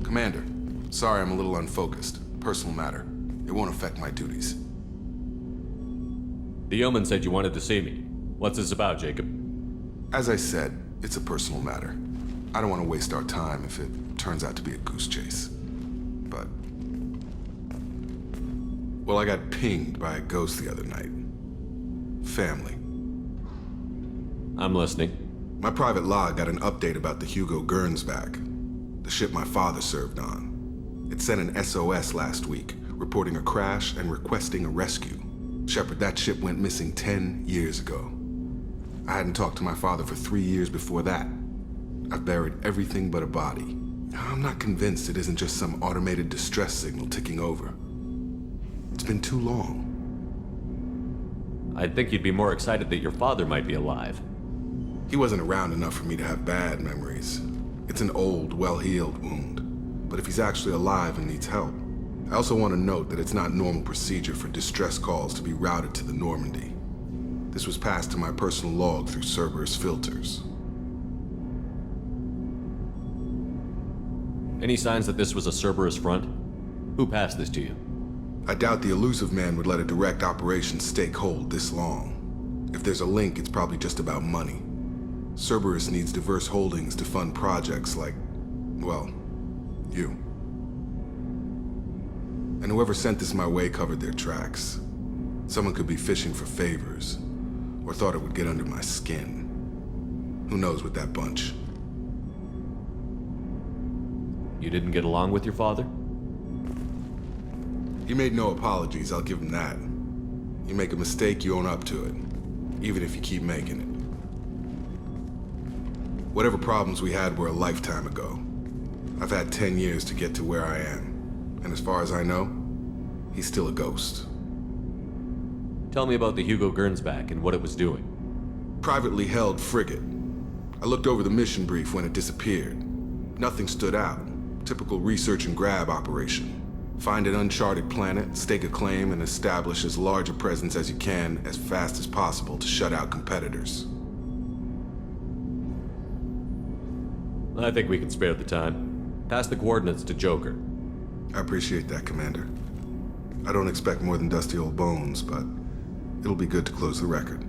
Commander, sorry I'm a little unfocused. Personal matter. It won't affect my duties. The yeoman said you wanted to see me. What's this about, Jacob? As I said, it's a personal matter. I don't want to waste our time if it turns out to be a goose chase. But... well, I got pinged by a ghost the other night. Family. I'm listening. My private log got an update about the Hugo Gernsback, the ship my father served on. It sent an SOS last week, reporting a crash and requesting a rescue. Shepard, that ship went missing 10 years ago. I hadn't talked to my father for 3 years before that. I've buried everything but a body. I'm not convinced it isn't just some automated distress signal ticking over. It's been too long. I'd think you'd be more excited that your father might be alive. He wasn't around enough for me to have bad memories. It's an old, well-healed wound. But if he's actually alive and needs help, I also want to note that it's not normal procedure for distress calls to be routed to the Normandy. This was passed to my personal log through Cerberus filters. Any signs that this was a Cerberus front? Who passed this to you? I doubt the elusive man would let a direct operations stake hold this long. If there's a link, it's probably just about money. Cerberus needs diverse holdings to fund projects like, well, you. And whoever sent this my way covered their tracks. Someone could be fishing for favors, or thought it would get under my skin. Who knows with that bunch? You didn't get along with your father? He made no apologies, I'll give him that. You make a mistake, you own up to it, even if you keep making it. Whatever problems we had were a lifetime ago. I've had 10 years to get to where I am, and as far as I know, he's still a ghost. Tell me about the Hugo Gernsback and what it was doing. Privately held frigate. I looked over the mission brief when it disappeared. Nothing stood out. Typical research and grab operation. Find an uncharted planet, stake a claim, and establish as large a presence as you can as fast as possible to shut out competitors. I think we can spare the time. Pass the coordinates to Joker. I appreciate that, Commander. I don't expect more than dusty old bones, but it'll be good to close the record.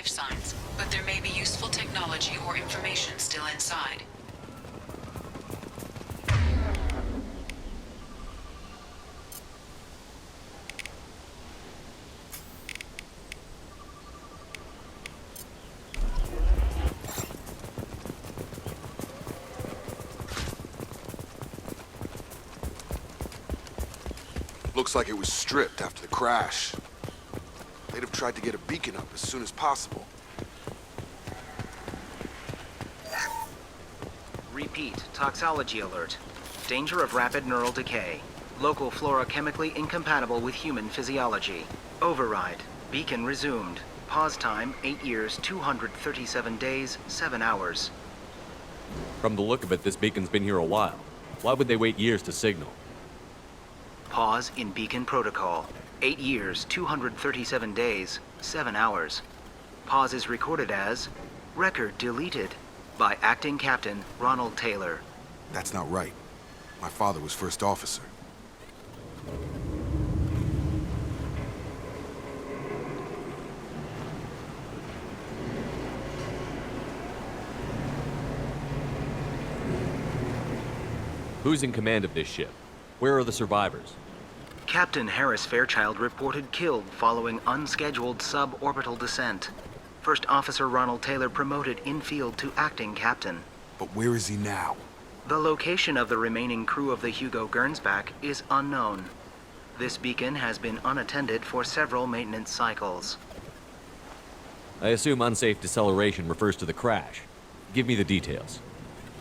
life signs, but there may be useful technology or information still inside. Looks like it was stripped after the crash. They'd have tried to get a beacon up as soon as possible. Repeat, toxology alert. Danger of rapid neural decay. Local flora chemically incompatible with human physiology. Override. Beacon resumed. Pause time, 8 years, 237 days, 7 hours. From the look of it, this beacon's been here a while. Why would they wait years to signal? Pause in beacon protocol. 8 years, 237 days, 7 hours. Pause is recorded as record deleted by Acting Captain Ronald Taylor. That's not right. My father was first officer. Who's in command of this ship? Where are the survivors? Captain Harris Fairchild reported killed following unscheduled suborbital descent. First Officer Ronald Taylor promoted in-field to acting captain. But where is he now? The location of the remaining crew of the Hugo Gernsback is unknown. This beacon has been unattended for several maintenance cycles. I assume unsafe deceleration refers to the crash. Give me the details.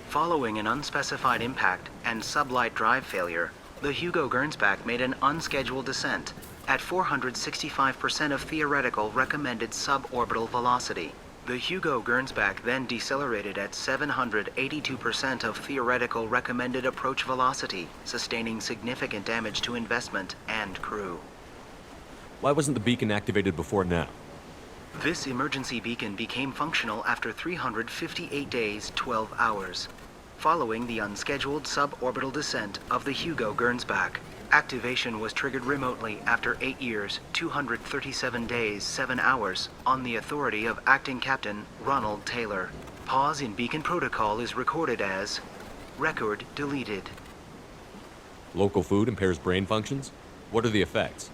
Following an unspecified impact and sublight drive failure, the Hugo Gernsback made an unscheduled descent at 465% of theoretical recommended suborbital velocity. The Hugo Gernsback then decelerated at 782% of theoretical recommended approach velocity, sustaining significant damage to investment and crew. Why wasn't the beacon activated before now? This emergency beacon became functional after 358 days, 12 hours. Following the unscheduled suborbital descent of the Hugo Gernsback, activation was triggered remotely after 8 years, 237 days, 7 hours on the authority of Acting Captain Ronald Taylor. Pause in beacon protocol is recorded as record deleted. Local food impairs brain functions? What are the effects?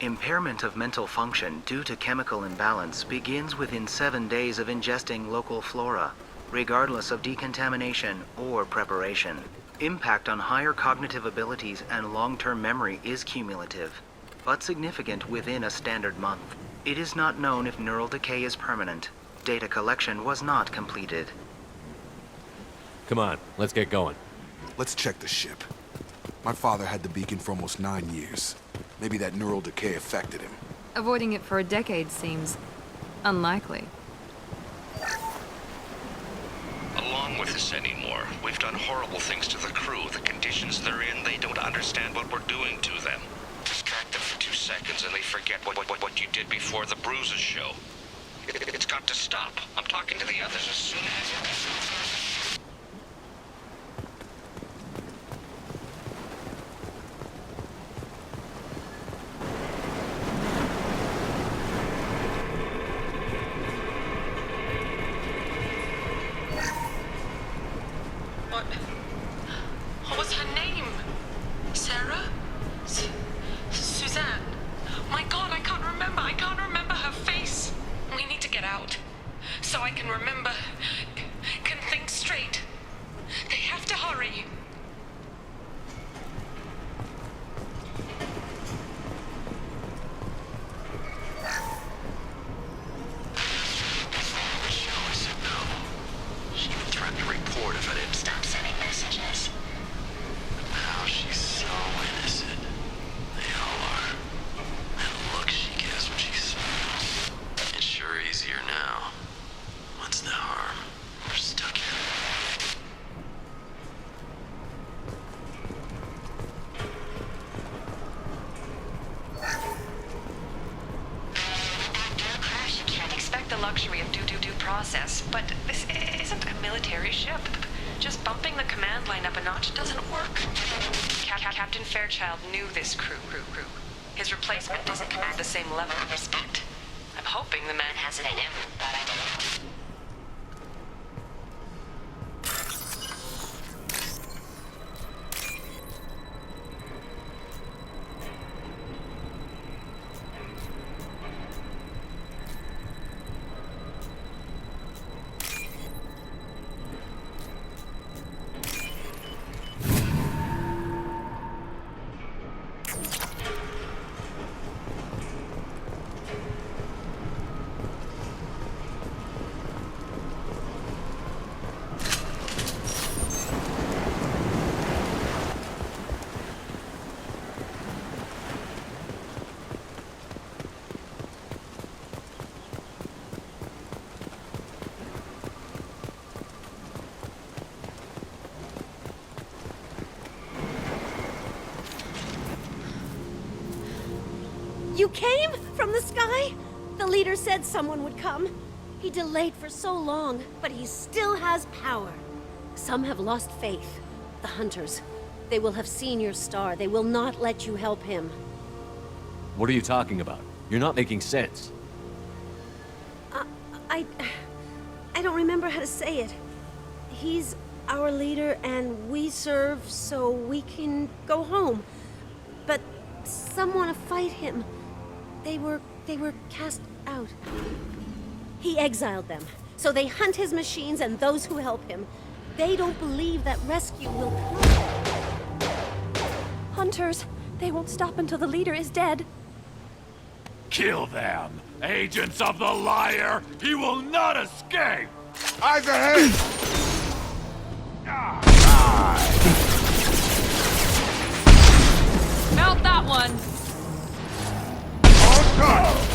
Impairment of mental function due to chemical imbalance begins within 7 days of ingesting local flora, regardless of decontamination or preparation. Impact on higher cognitive abilities and long-term memory is cumulative, but significant within a standard month. It is not known if neural decay is permanent. Data collection was not completed. Come on, let's get going. Let's check the ship. My father had the beacon for almost 9 years. Maybe that neural decay affected him. Avoiding it for a decade seems unlikely. Along with this anymore. We've done horrible things to the crew. The conditions they're in, they don't understand what we're doing to them. Distract them for 2 seconds and they forget what you did before the bruises show. It's got to stop. I'm talking to the others as soon as... What was her name? Sarah? Suzanne? My God, I can't remember. I can't remember her face. We need to get out. So I can remember. Can think straight. They have to hurry. She even threatened to report if I didn't stop sending messages. But now she's so innocent. They all are. That look she gives when she smiles. It's sure easier now. What's the harm? We're stuck here. Crash, you can't expect the luxury of due process, but this isn't a military ship. Just bumping the command line up a notch doesn't work. Captain Fairchild knew this crew. His replacement doesn't command the same level of respect. I'm hoping the man has it in him, but I don't know. You came? From the sky? The leader said someone would come. He delayed for so long, but he still has power. Some have lost faith. The hunters. They will have seen your star. They will not let you help him. What are you talking about? You're not making sense. I don't remember how to say it. He's our leader and we serve so we can go home. But some want to fight him. They were cast out. He exiled them, so they hunt his machines and those who help him. They don't believe that rescue will come. Hunters, they won't stop until the leader is dead. Kill them! Agents of the liar! He will not escape! Eyes ahead! Melt that one! All done!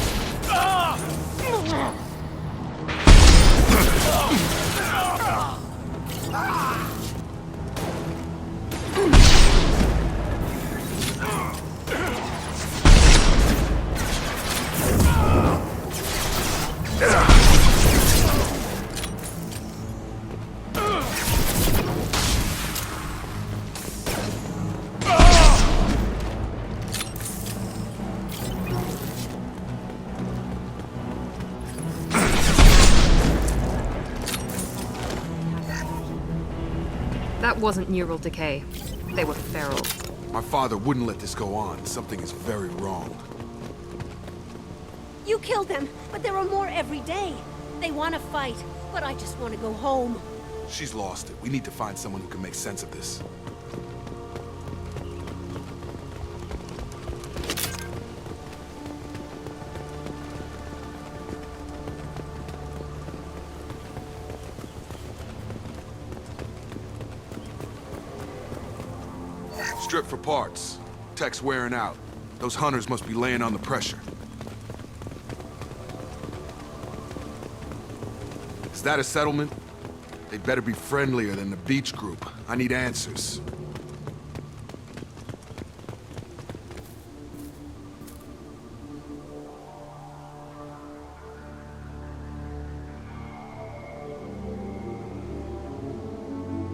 That wasn't neural decay. They were feral. My father wouldn't let this go on. Something is very wrong. You killed them, but there are more every day. They want to fight, but I just want to go home. She's lost it. We need to find someone who can make sense of this. Strip for parts. Tech's wearing out. Those hunters must be laying on the pressure. Is that a settlement? They'd better be friendlier than the beach group. I need answers.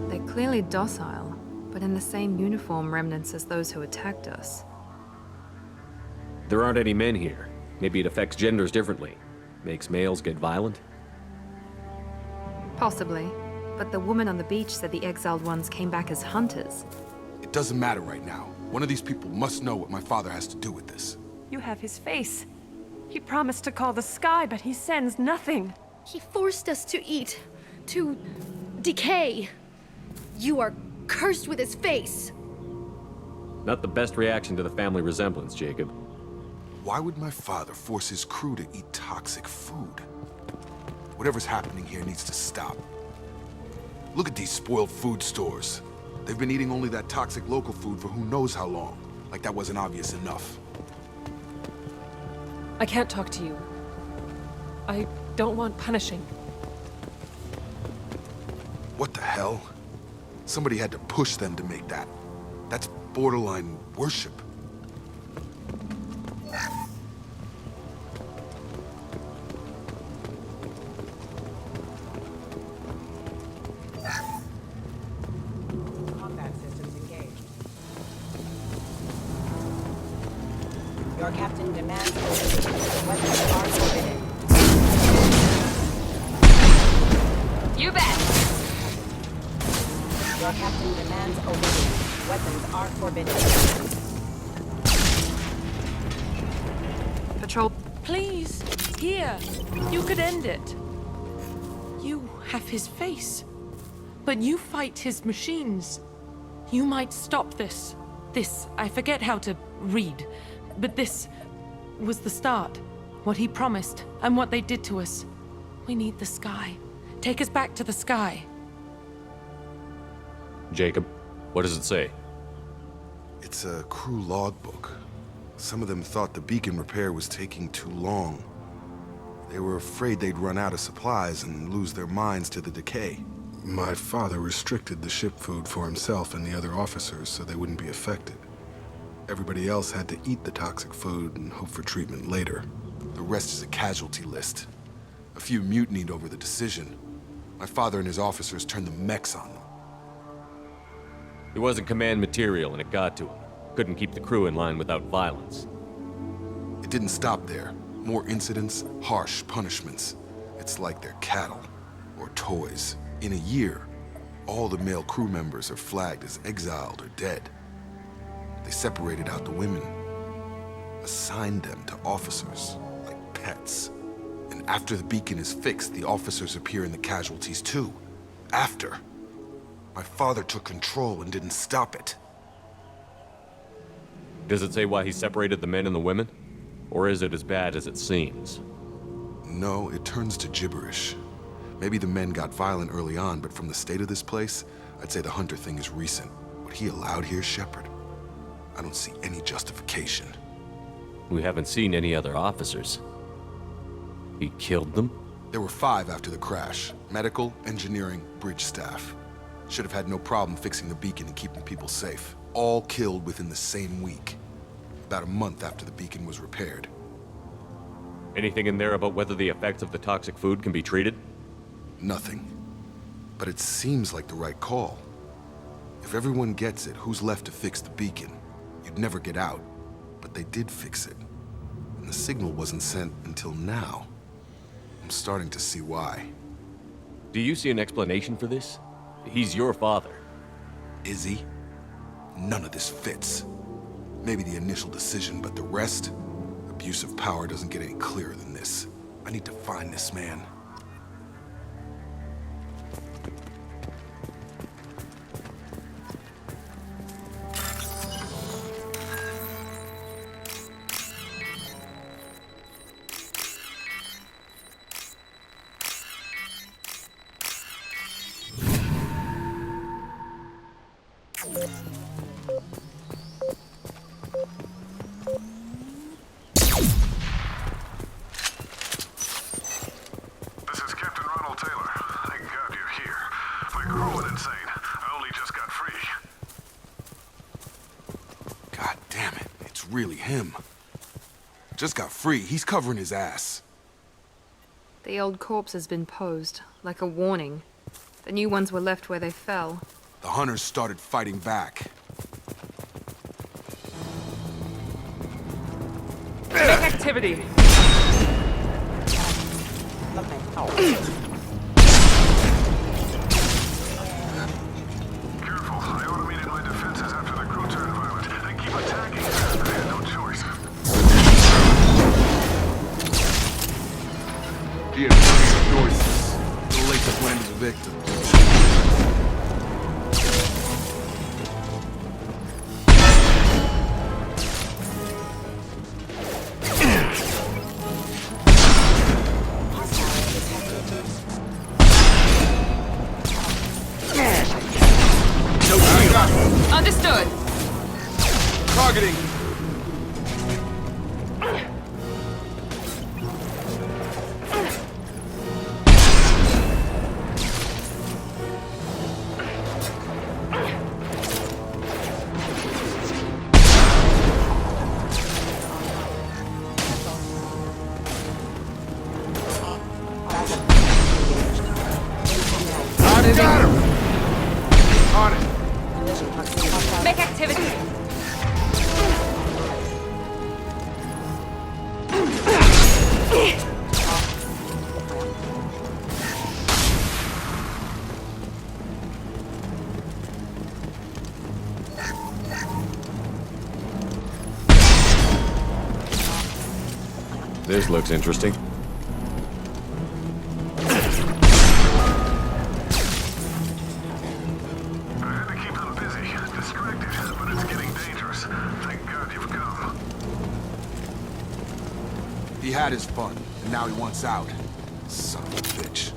They're clearly docile, but in the same uniform remnants as those who attacked us. There aren't any men here. Maybe it affects genders differently. Makes males get violent? Possibly. But the woman on the beach said the exiled ones came back as hunters. It doesn't matter right now. One of these people must know what my father has to do with this. You have his face. He promised to call the sky, but he sends nothing. He forced us to eat, to decay. You are cursed with his face. Not the best reaction to the family resemblance, Jacob. Why would my father force his crew to eat toxic food? Whatever's happening here needs to stop. Look at these spoiled food stores. They've been eating only that toxic local food for who knows how long. Like that wasn't obvious enough. I can't talk to you. I don't want punishing. What the hell? Somebody had to push them to make that. That's borderline worship. Combat systems engaged. Your captain demands overview. Weapons are forbidden. You bet! Your captain demands overview. Weapons are forbidden. Patrol. Please, here. You could end it. You have his face. But you fight his machines. You might stop this. This, I forget how to read. But this was the start. What he promised, and what they did to us. We need the sky. Take us back to the sky. Jacob, what does it say? It's a crew logbook. Some of them thought the beacon repair was taking too long. They were afraid they'd run out of supplies and lose their minds to the decay. My father restricted the ship food for himself and the other officers so they wouldn't be affected. Everybody else had to eat the toxic food and hope for treatment later. The rest is a casualty list. A few mutinied over the decision. My father and his officers turned the mechs on them. It wasn't command material and it got to him. Couldn't keep the crew in line without violence. It didn't stop there. More incidents, harsh punishments. It's like they're cattle or toys. In a year, all the male crew members are flagged as exiled or dead. They separated out the women, assigned them to officers, like pets. And after the beacon is fixed, the officers appear in the casualties too. After. My father took control and didn't stop it. Does it say why he separated the men and the women? Or is it as bad as it seems? No, it turns to gibberish. Maybe the men got violent early on, but from the state of this place, I'd say the Hunter thing is recent. What he allowed here, Shepard, I don't see any justification. We haven't seen any other officers. He killed them? There were 5 after the crash. Medical, engineering, bridge staff. Should have had no problem fixing the beacon and keeping people safe. All killed within the same week. About a month after the beacon was repaired. Anything in there about whether the effects of the toxic food can be treated? Nothing. But it seems like the right call. If everyone gets it, who's left to fix the beacon? You'd never get out. But they did fix it. And the signal wasn't sent until now. I'm starting to see why. Do you see an explanation for this? He's your father. Is he? None of this fits. Maybe the initial decision, but the rest? Abuse of power doesn't get any clearer than this. I need to find this man. Really him. Just got free. He's covering his ass. The old corpse has been posed, like a warning. The new ones were left where they fell. The hunters started fighting back. Make activity! Careful, I automated my defenses after the crew turned violent. They keep attacking. I had no choice. He had plenty of choices. Too late to blame the victim. Understood. Targeting. Got him. On it. Make activity! This looks interesting. He had his fun, and now he wants out. Son of a bitch.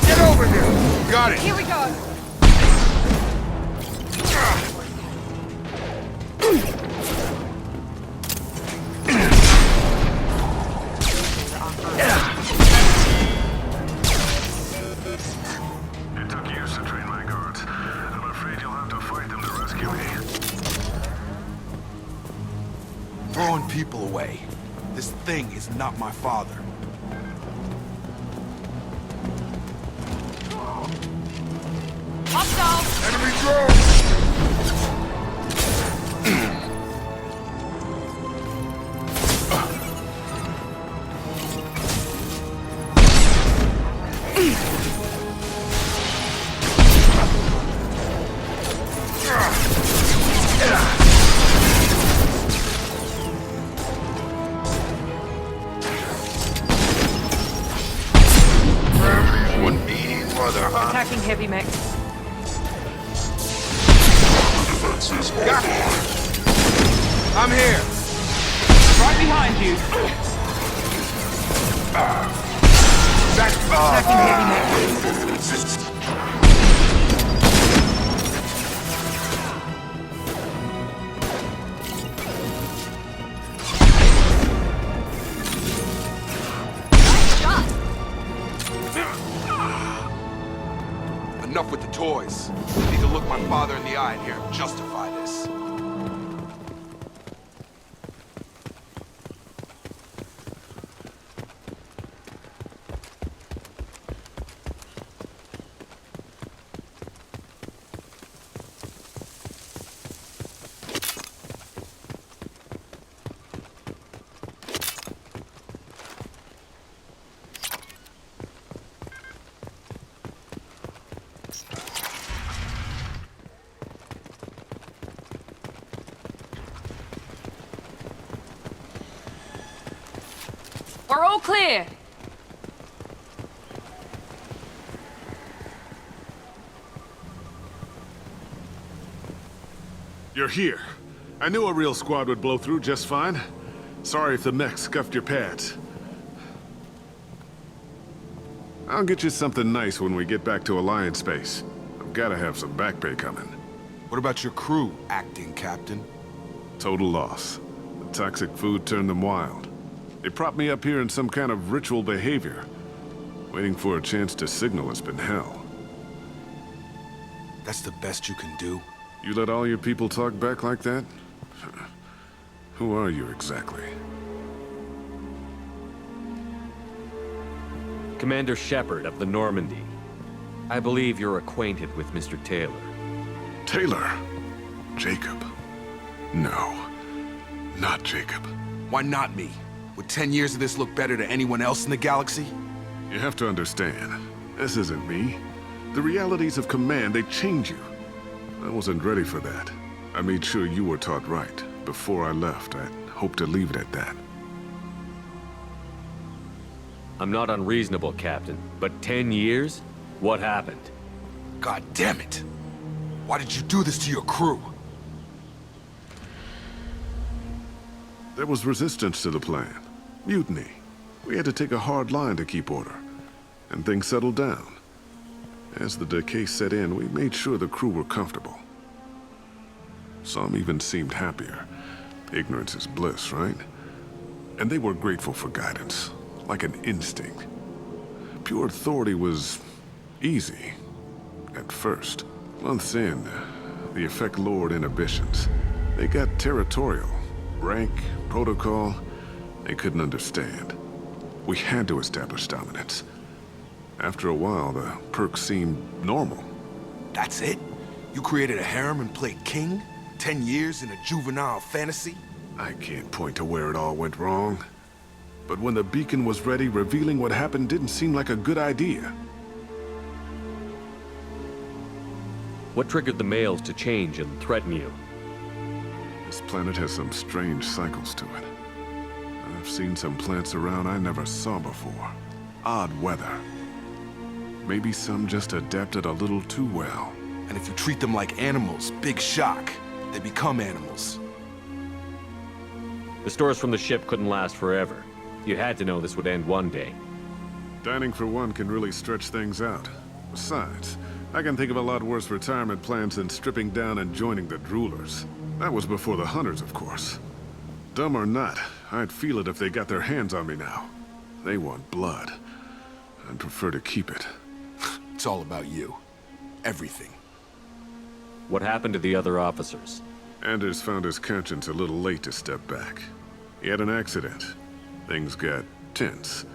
Get over here! Got it! Here we go! It took years to train my guards. I'm afraid you'll have to fight them to rescue me. Throwing people away. This thing is not my father. Hostile! Enemy drone! heavy mech. Got it. I'm here. Right behind you. Attacking heavy mech. Enough with the toys. I need to look my father in the eye and hear him justify this. We're all clear. You're here. I knew a real squad would blow through just fine. Sorry if the mech scuffed your pads. I'll get you something nice when we get back to Alliance base. I've gotta have some back pay coming. What about your crew, acting captain? Total loss. The toxic food turned them wild. They propped me up here in some kind of ritual behavior. Waiting for a chance to signal has been hell. That's the best you can do? You let all your people talk back like that? Who are you exactly? Commander Shepard of the Normandy. I believe you're acquainted with Mr. Taylor. Taylor? Jacob? No. Not Jacob. Why not me? Would 10 years of this look better to anyone else in the galaxy? You have to understand, this isn't me. The realities of command, they change you. I wasn't ready for that. I made sure you were taught right. Before I left, I hoped to leave it at that. I'm not unreasonable, Captain, but 10 years? What happened? God damn it! Why did you do this to your crew? There was resistance to the plan. Mutiny. We had to take a hard line to keep order. And things settled down. As the decay set in, we made sure the crew were comfortable. Some even seemed happier. Ignorance is bliss, right? And they were grateful for guidance, like an instinct. Pure authority was easy, at first. Months in, the effect lowered inhibitions. They got territorial. Rank, protocol, they couldn't understand. We had to establish dominance. After a while, the perks seemed normal. That's it? You created a harem and played king? 10 years in a juvenile fantasy? I can't point to where it all went wrong. But when the beacon was ready, revealing what happened didn't seem like a good idea. What triggered the males to change and threaten you? This planet has some strange cycles to it. I've seen some plants around I never saw before. Odd weather. Maybe some just adapted a little too well. And if you treat them like animals, big shock. They become animals. The stores from the ship couldn't last forever. You had to know this would end one day. Dining for one can really stretch things out. Besides, I can think of a lot worse retirement plans than stripping down and joining the droolers. That was before the hunters, of course. Dumb or not, I'd feel it if they got their hands on me now. They want blood. I'd prefer to keep it. It's all about you. Everything. What happened to the other officers? Anders found his conscience a little late to step back. He had an accident. Things got tense.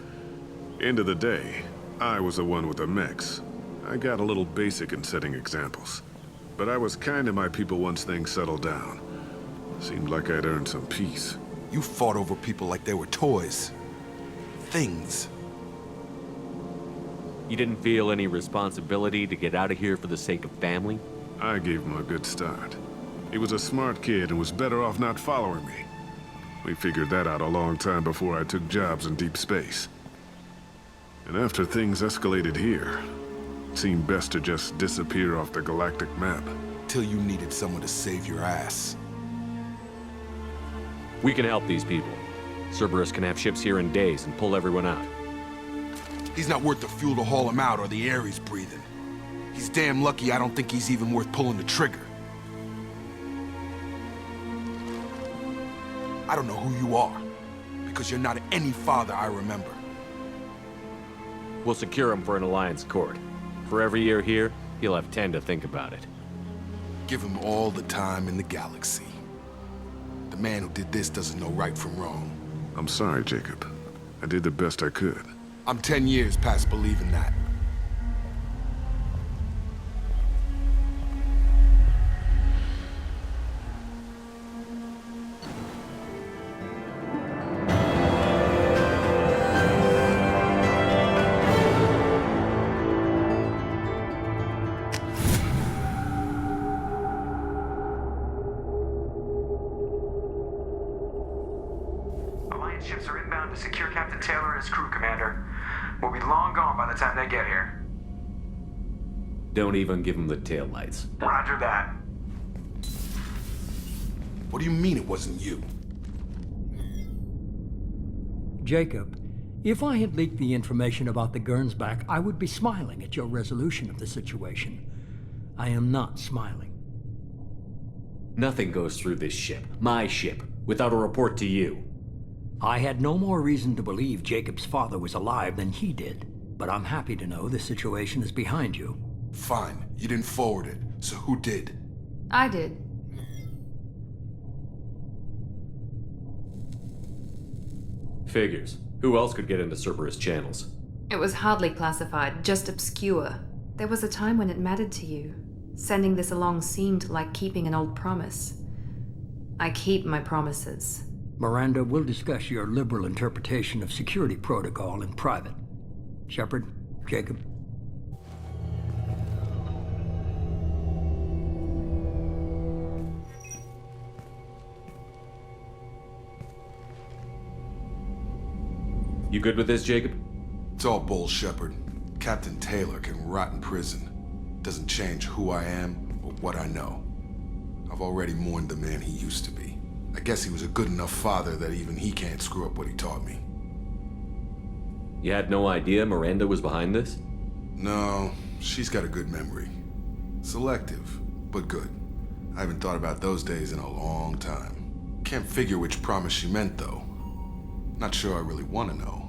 End of the day, I was the one with the mechs. I got a little basic in setting examples. But I was kind to my people once things settled down. Seemed like I'd earned some peace. You fought over people like they were toys. Things. You didn't feel any responsibility to get out of here for the sake of family? I gave him a good start. He was a smart kid and was better off not following me. We figured that out a long time before I took jobs in deep space. And after things escalated here, It seemed best to just disappear off the galactic map. Till you needed someone to save your ass. We can help these people. Cerberus can have ships here in days and pull everyone out. He's not worth the fuel to haul him out or the air he's breathing. He's damn lucky I don't think he's even worth pulling the trigger. I don't know who you are, because you're not any father I remember. We'll secure him for an Alliance court. For every year here, he'll have 10 to think about it. Give him all the time in the galaxy. The man who did this doesn't know right from wrong. I'm sorry, Jacob. I did the best I could. I'm 10 years past believing that. Alliance ships are inbound to secure Captain Taylor and his crew, Commander. We'll be long gone by the time they get here. Don't even give him the taillights. Roger that. What do you mean it wasn't you? Jacob, if I had leaked the information about the Gernsback, I would be smiling at your resolution of the situation. I am not smiling. Nothing goes through this ship, my ship, without a report to you. I had no more reason to believe Jacob's father was alive than he did, but I'm happy to know the situation is behind you. Fine, you didn't forward it, so who did? I did. Figures. Who else could get into Cerberus channels? It was hardly classified, just obscure. There was a time when it mattered to you. Sending this along seemed like keeping an old promise. I keep my promises. Miranda, we'll discuss your liberal interpretation of security protocol in private. Shepard, Jacob. You good with this, Jacob? It's all bull, Shepard. Captain Taylor can rot in prison. Doesn't change who I am or what I know. I've already mourned the man he used to be. I guess he was a good enough father that even he can't screw up what he taught me. You had no idea Miranda was behind this? No, she's got a good memory. Selective, but good. I haven't thought about those days in a long time. Can't figure which promise she meant, though. Not sure I really want to know.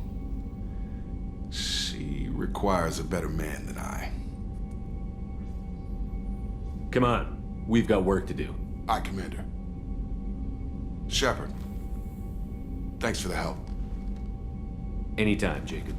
She requires a better man than I. Come on, we've got work to do. Aye, Commander. Shepard, thanks for the help. Anytime, Jacob.